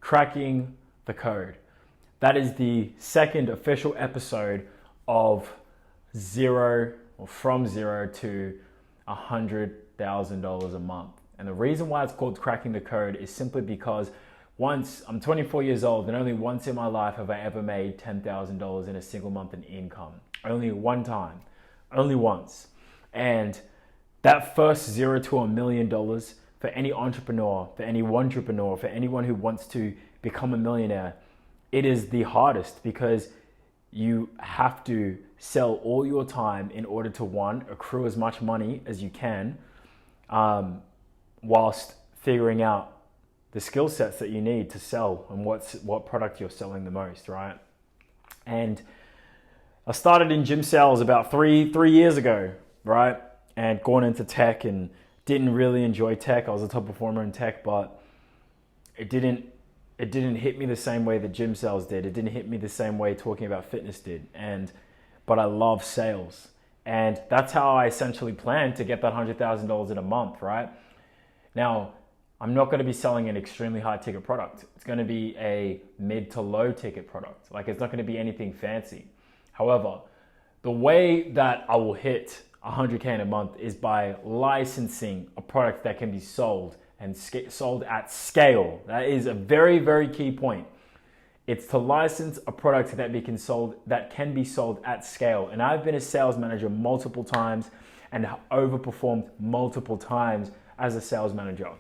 Cracking the Code. That is the second official episode of from zero to $100,000 a month. And the reason why it's called Cracking the Code is simply because I'm 24 years old, and only once in my life have I ever made $10,000 in a single month in income. Only one time, only once. And that first $0 to $1 million for any entrepreneur, for any entrepreneur, for anyone who wants to become a millionaire, it is the hardest because you have to sell all your time in order to, one, accrue as much money as you can, whilst figuring out the skill sets that you need to sell and what product you're selling the most, right? And I started in gym sales about three years ago, right? And gone into tech and didn't really enjoy tech. I was a top performer in tech, but it didn't hit me the same way that gym sales did. It didn't hit me the same way talking about fitness did. But I love sales. And that's how I essentially planned to get that $100,000 in a month, right? Now, I'm not going to be selling an extremely high ticket product. It's going to be a mid to low ticket product. Like, it's not going to be anything fancy. However, the way that I will hit 100K in a month is by licensing a product that can be sold and sold at scale. That is a very, very key point. It's to license a product that can be sold at scale. And I've been a sales manager multiple times and overperformed multiple times as a sales manager.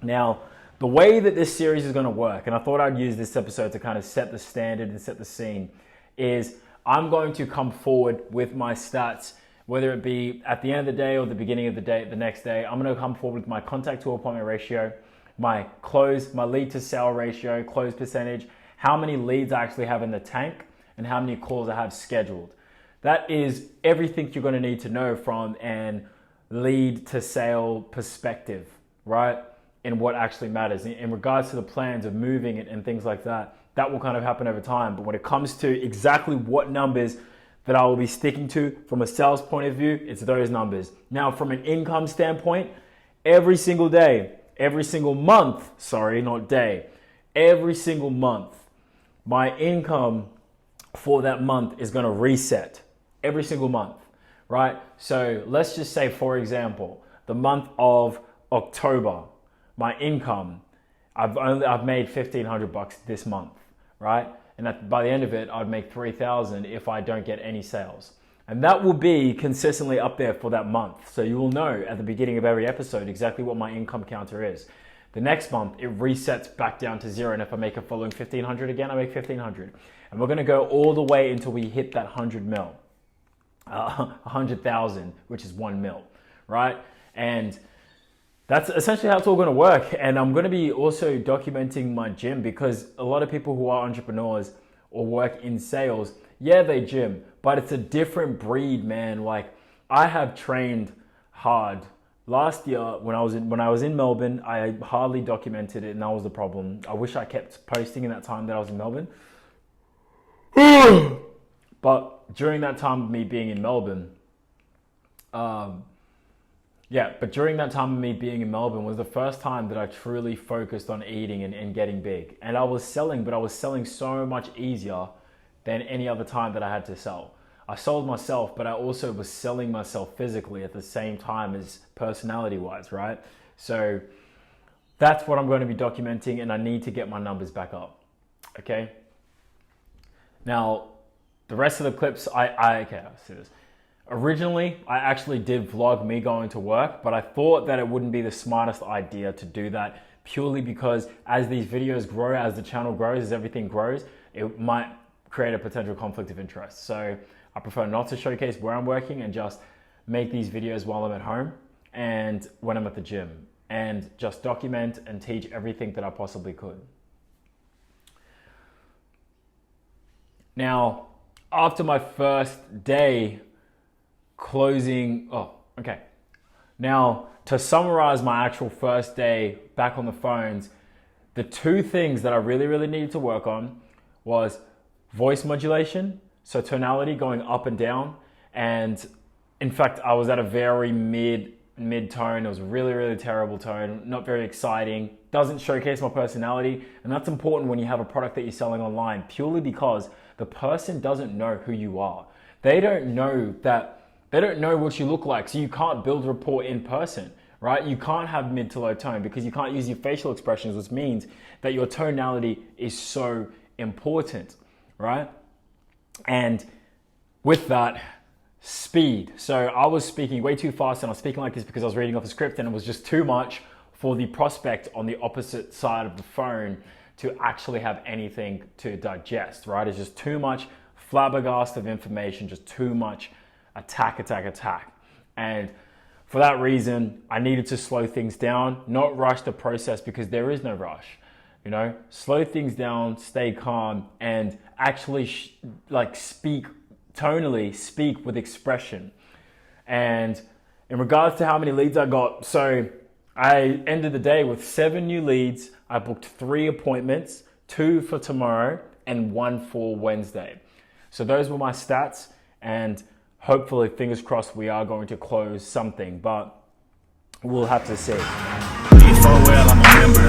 Now, the way that this series is going to work, and I thought I'd use this episode to kind of set the standard and set the scene, is I'm going to come forward with my stats, whether it be at the end of the day or the beginning of the day, the next day. I'm going to come forward with my contact to appointment ratio, my lead to sale ratio, close percentage, how many leads I actually have in the tank, and how many calls I have scheduled. That is everything you're going to need to know from an lead to sale perspective, right? And what actually matters in regards to the plans of moving it and things like that. That will kind of happen over time. But when it comes to exactly what numbers that I will be sticking to from a sales point of view, it's those numbers. Now, from an income standpoint, every single day, every single month, sorry, not day, every single month, my income for that month is going to reset every single month, right? So let's just say, for example, the month of October, my income, I've made $1,500 this month, right? And by the end of it, I'd make $3,000 if I don't get any sales. And that will be consistently up there for that month. So you will know at the beginning of every episode exactly what my income counter is. The next month, it resets back down to zero. And if I make a following $1,500 again, I make $1,500. And we're going to go all the way until we hit that 100,000, which is 1 mil, right? And that's essentially how it's all going to work. And I'm going to be also documenting my gym, because a lot of people who are entrepreneurs or work in sales, yeah, they gym, but it's a different breed, man. Like, I have trained hard. Last year, when I was in Melbourne, I hardly documented it, and that was the problem. I wish I kept posting in that time that I was in Melbourne. But during that time of me being in Melbourne, was the first time that I truly focused on eating and getting big. And I was selling, but I was selling so much easier than any other time that I had to sell. I sold myself, but I also was selling myself physically at the same time as personality-wise, right? So that's what I'm going to be documenting, and I need to get my numbers back up, okay? Now, the rest of the clips, I'll see this. Originally, I actually did vlog me going to work, but I thought that it wouldn't be the smartest idea to do that, purely because as these videos grow, as the channel grows, as everything grows, it might create a potential conflict of interest. So I prefer not to showcase where I'm working and just make these videos while I'm at home and when I'm at the gym, and just document and teach everything that I possibly could. Now, after my first day Now, to summarize my actual first day back on the phones, the two things that I really needed to work on was voice modulation, so tonality going up and down. And in fact, I was at a very mid mid-tone. It was a really, really terrible tone, not very exciting, doesn't showcase my personality. And that's important when you have a product that you're selling online, purely because the person doesn't know who you are. They don't know what you look like, so you can't build rapport in person, right? You can't have mid to low tone because you can't use your facial expressions, which means that your tonality is so important, right? And with that, speed. So I was speaking way too fast, and I was speaking like this because I was reading off a script, and it was just too much for the prospect on the opposite side of the phone to actually have anything to digest, right? It's just too much flabbergast of information, just too much attack. And for that reason, I needed to slow things down, not rush the process, because there is no rush. You know, slow things down, stay calm, and actually speak tonally, speak with expression. And in regards to how many leads I got, so I ended the day with 7 new leads. I booked 3 appointments, 2 for tomorrow and 1 for Wednesday. So those were my stats, and hopefully, fingers crossed, we are going to close something, but we'll have to see. Well, I'm a member.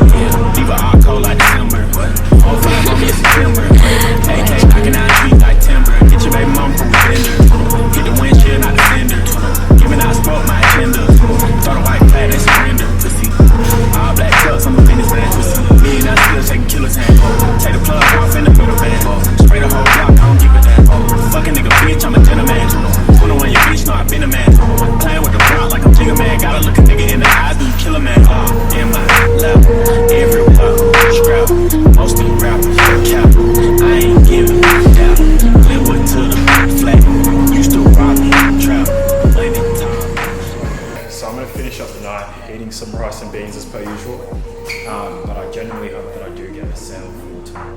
Leave a hot cold like December. 05 on me September. AK knocking out trees like timber. Get your baby mom from the vendor. Get the windshield, not the fender. Giving out smoke, my agenda. Throw the white flag, they surrender. Pussy. All black trucks, I'm a business man. Pussy. Me and I still taking killers hand. Take the plug off in the middle van. Spray the whole block, I don't give a damn. Fucking nigga bitch, I'm a gentleman. 21 your bitch, know I been a man. Playing with the rock like I'm Jigga Man. Gotta look a nigga in the eyes, do you kill a man? In my level, everywhere, scrap. Most of the rappers cap. I ain't giving down. Live with to the flat. Used to rock trap. So I'm gonna finish up the night eating some rice and beans as per usual. But I genuinely hope that I do get a sale for tomorrow.